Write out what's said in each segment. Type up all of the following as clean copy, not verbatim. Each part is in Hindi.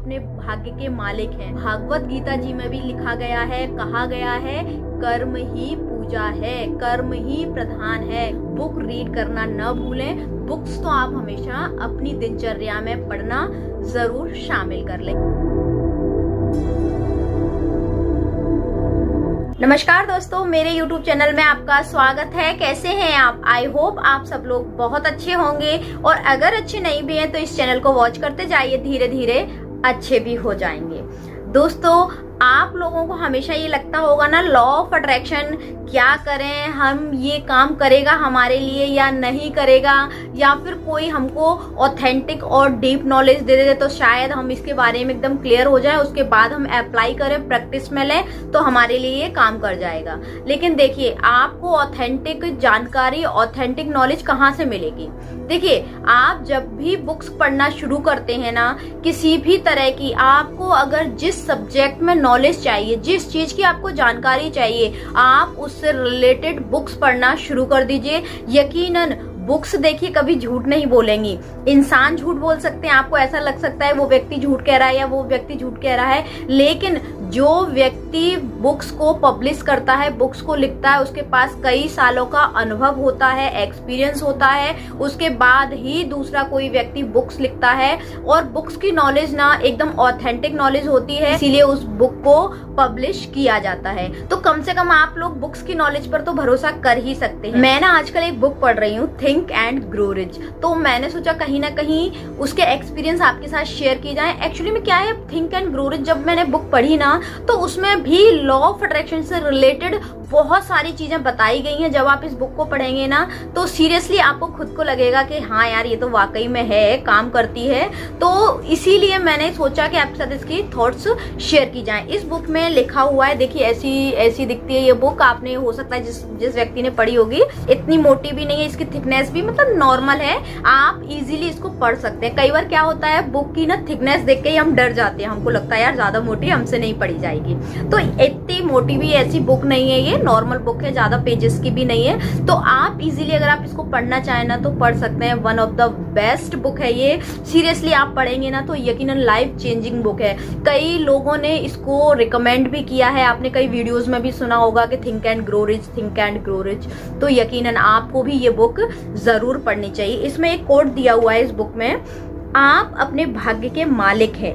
अपने भाग्य के मालिक हैं। भागवत गीता जी में भी लिखा गया है, कहा गया है, कर्म ही पूजा है, कर्म ही प्रधान है। बुक रीड करना न भूलें। बुक्स तो आप हमेशा अपनी दिनचर्या में पढ़ना जरूर शामिल कर लें। नमस्कार दोस्तों, मेरे YouTube चैनल में आपका स्वागत है। कैसे हैं आप? आई होप आप सब लोग बहुत अच्छे होंगे, और अगर अच्छे नहीं भी हैं तो इस चैनल को वॉच करते जाइए, धीरे धीरे अच्छे भी हो जाएंगे। दोस्तों, आप लोगों को हमेशा ये लगता होगा ना, लॉ ऑफ अट्रैक्शन क्या करें हम, ये काम करेगा हमारे लिए या नहीं करेगा, या फिर कोई हमको ऑथेंटिक और डीप नॉलेज दे दे तो शायद हम इसके बारे में एकदम क्लियर हो जाए, उसके बाद हम अप्लाई करें, प्रैक्टिस में लें तो हमारे लिए ये काम कर जाएगा। लेकिन देखिए, आपको ऑथेंटिक जानकारी, ऑथेंटिक नॉलेज कहाँ से मिलेगी? देखिए, आप जब भी बुक्स पढ़ना शुरू करते हैं ना, किसी भी तरह की, आपको अगर जिस सब्जेक्ट में नॉलेज चाहिए, जिस चीज की आपको जानकारी चाहिए, आप उससे रिलेटेड बुक्स पढ़ना शुरू कर दीजिए। यकीनन बुक्स देखिए कभी झूठ नहीं बोलेंगी। इंसान झूठ बोल सकते हैं, आपको ऐसा लग सकता है वो व्यक्ति झूठ कह रहा है या वो व्यक्ति झूठ कह रहा है, लेकिन जो व्यक्ति बुक्स को पब्लिश करता है, बुक्स को लिखता है, उसके पास कई सालों का अनुभव होता है, एक्सपीरियंस होता है, उसके बाद ही दूसरा कोई व्यक्ति बुक्स लिखता है। और बुक्स की नॉलेज ना एकदम ऑथेंटिक नॉलेज होती है, इसीलिए उस बुक को पब्लिश किया जाता है। तो कम से कम आप लोग बुक्स की नॉलेज पर तो भरोसा कर ही सकते हैं। मैं ना आजकल एक बुक पढ़ रही हूँ, थिंक एंड ग्रो रिच, तो मैंने सोचा कहीं ना कहीं उसके एक्सपीरियंस आपके साथ शेयर किए जाए। एक्चुअली में क्या है, थिंक एंड ग्रो रिच जब मैंने बुक पढ़ी ना, तो उसमें भी लॉ ऑफ अट्रैक्शन से रिलेटेड बहुत सारी चीजें बताई गई हैं। जब आप इस बुक को पढ़ेंगे ना, तो सीरियसली आपको खुद को लगेगा कि हाँ यार, ये तो वाकई में है, काम करती है। तो इसीलिए मैंने सोचा कि आपके साथ इसकी थॉट्स शेयर की जाएं। इस बुक में लिखा हुआ है, देखिए ऐसी दिखती है ये बुक। आपने, हो सकता है जिस व्यक्ति ने पढ़ी होगी, इतनी मोटी भी नहीं है, इसकी थिकनेस भी मतलब नॉर्मल है, आप इजीली इसको पढ़ सकते हैं। कई बार क्या होता है, बुक की ना थिकनेस देख के ही हम डर जाते हैं, हमको लगता है यार ज्यादा मोटी हमसे नहीं पढ़ी जाएगी। तो इतनी मोटी भी ऐसी बुक नहीं है, ये नॉर्मल बुक है, ज्यादा पेजेस की भी नहीं है। तो आप इजीली अगर आप इसको पढ़ना चाहें ना तो पढ़ सकते हैं। One of the best book है ये। सीरियसली आप पढ़ेंगे ना तो यकीनन लाइफ चेंजिंग बुक है। कई लोगों ने इसको रिकमेंड भी किया है, आपने कई वीडियोस में भी सुना होगा कि think and grow rich, think and grow rich. तो यकीनन आपको भी ये बुक जरूर पढ़नी चाहिए। इसमें एक कोट दिया हुआ है इस बुक में, आप अपने भाग्य के मालिक हैं।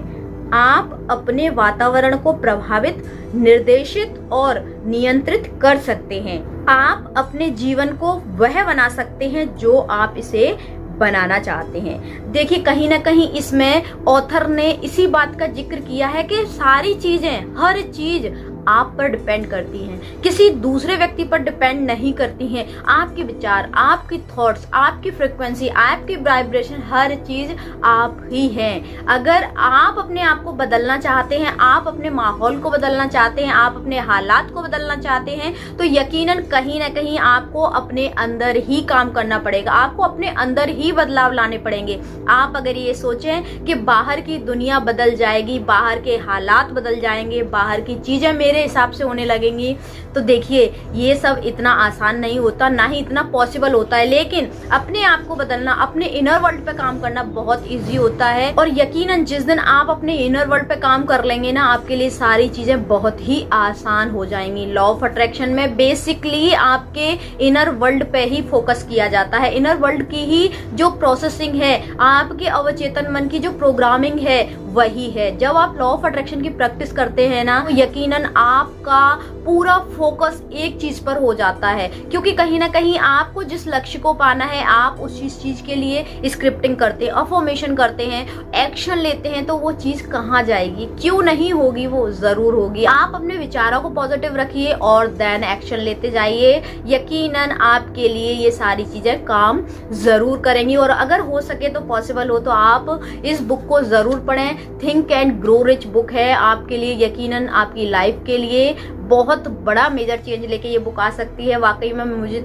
आप अपने वातावरण को प्रभावित, निर्देशित और नियंत्रित कर सकते हैं। आप अपने जीवन को वह बना सकते हैं जो आप इसे बनाना चाहते हैं। देखिए, कहीं ना कहीं इसमें ऑथर ने इसी बात का जिक्र किया है कि सारी चीजें, हर चीज आप पर डिपेंड करती हैं, किसी दूसरे व्यक्ति पर डिपेंड नहीं करती हैं। आपके विचार, आपकी थॉट्स, आपकी फ्रिक्वेंसी, आपकी वाइब्रेशन, हर चीज आप ही हैं। अगर आप अपने आप को बदलना चाहते हैं, आप अपने माहौल को बदलना चाहते हैं, आप अपने हालात को बदलना चाहते हैं, तो यकीनन कहीं ना कहीं आपको अपने अंदर ही काम करना पड़ेगा, आपको अपने अंदर ही बदलाव लाने पड़ेंगे। आप अगर ये सोचें कि बाहर की दुनिया बदल जाएगी, बाहर के हालात बदल जाएंगे, बाहर की चीजें मेरे हिसाब से होने लगेंगी, तो देखिए ये सब इतना आसान नहीं होता, ना ही इतना पॉसिबल होता है। लेकिन अपने आप को बदलना, अपने इनर वर्ल्ड पे काम करना बहुत इजी होता है। और यकीनन जिस दिन आप अपने इनर वर्ल्ड पे काम कर लेंगे ना, आपके लिए सारी चीजें बहुत ही आसान हो जाएंगी। लॉ ऑफ अट्रैक्शन में बेसिकली आपके इनर वर्ल्ड पे ही फोकस किया जाता है। इनर वर्ल्ड की ही जो प्रोसेसिंग है, आपके अवचेतन मन की जो प्रोग्रामिंग है, वही है। जब आप लॉ ऑफ अट्रैक्शन की प्रैक्टिस करते हैं ना, तो यकीनन आपका पूरा फोकस एक चीज पर हो जाता है, क्योंकि कहीं ना कहीं आपको जिस लक्ष्य को पाना है, आप उस चीज के लिए स्क्रिप्टिंग करते हैं, अफर्मेशन करते हैं, एक्शन लेते हैं, तो वो चीज कहाँ जाएगी? क्यों नहीं होगी? वो जरूर होगी। आप अपने विचारों को पॉजिटिव रखिए और देन एक्शन लेते जाइए। यकीनन आपके लिए ये सारी चीजें काम जरूर करेंगी। और अगर हो सके तो, पॉसिबल हो तो आप इस बुक को जरूर पढ़ें। Think and grow rich book है आपके लिए, यकीनन आपकी लाइफ के लिए बहुत बहुत बड़ा मेजर चेंज लेके ये बुक आ सकती है। वाकई में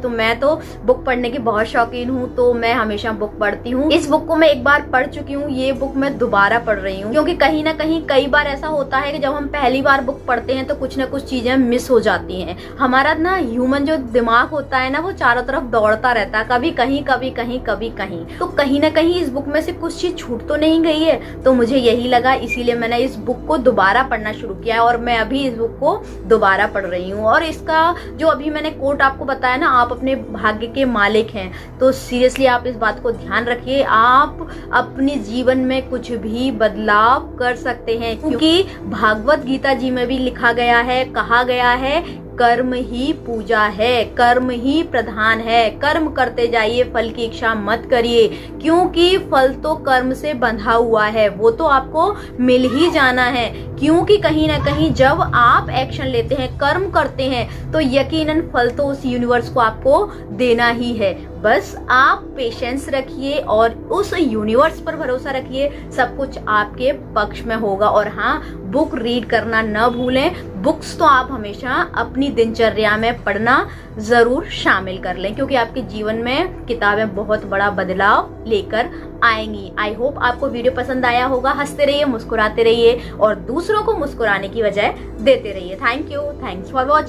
मैं तो बुक पढ़ने की बहुत शौकीन हूँ, तो मैं हमेशा बुक पढ़ती हूँ। इस बुक को मैं एक बार पढ़ चुकी हूँ, ये बुक मैं दोबारा पढ़ रही हूँ, क्योंकि कहीं ना कहीं कई बार ऐसा होता है कि जब हम पहली बार बुक पढ़ते हैं तो कुछ ना कुछ चीजें मिस हो जाती हैं। हमारा ना ह्यूमन जो दिमाग होता है ना, वो चारों तरफ दौड़ता रहता है, कभी कहीं कभी कहीं कभी कहीं, तो कहीं ना कहीं इस बुक में से कुछ चीज छूट तो नहीं गई है। तो मुझे यही लगा, इसीलिए मैंने इस बुक को दोबारा पढ़ना शुरू किया और मैं अभी इस बुक को दोबारा पढ़ रही हूँ। और इसका जो अभी मैंने कोट आपको बताया ना, आप अपने भाग्य के मालिक हैं, तो सीरियसली आप इस बात को ध्यान रखिए। आप अपने जीवन में कुछ भी बदलाव कर सकते हैं, क्योंकि भागवत गीता जी में भी लिखा गया है, कहा गया है, कर्म ही पूजा है, कर्म ही प्रधान है, कर्म करते जाइए, फल की इच्छा मत करिए, क्योंकि फल तो कर्म से बंधा हुआ है, वो तो आपको मिल ही जाना है। क्योंकि कहीं ना कहीं जब आप एक्शन लेते हैं, कर्म करते हैं, तो यकीनन फल तो उस यूनिवर्स को आपको देना ही है। बस आप पेशेंस रखिए और उस यूनिवर्स पर भरोसा रखिए, सब कुछ आपके पक्ष में होगा। और हाँ, बुक रीड करना न भूलें। बुक्स तो आप हमेशा अपनी दिनचर्या में पढ़ना जरूर शामिल कर लें, क्योंकि आपके जीवन में किताबें बहुत बड़ा बदलाव लेकर आएंगी। आई होप आपको वीडियो पसंद आया होगा। हंसते रहिए, मुस्कुराते रहिए और दूसरों को मुस्कुराने की वजह देते रहिए। Thank you, thanks for watching.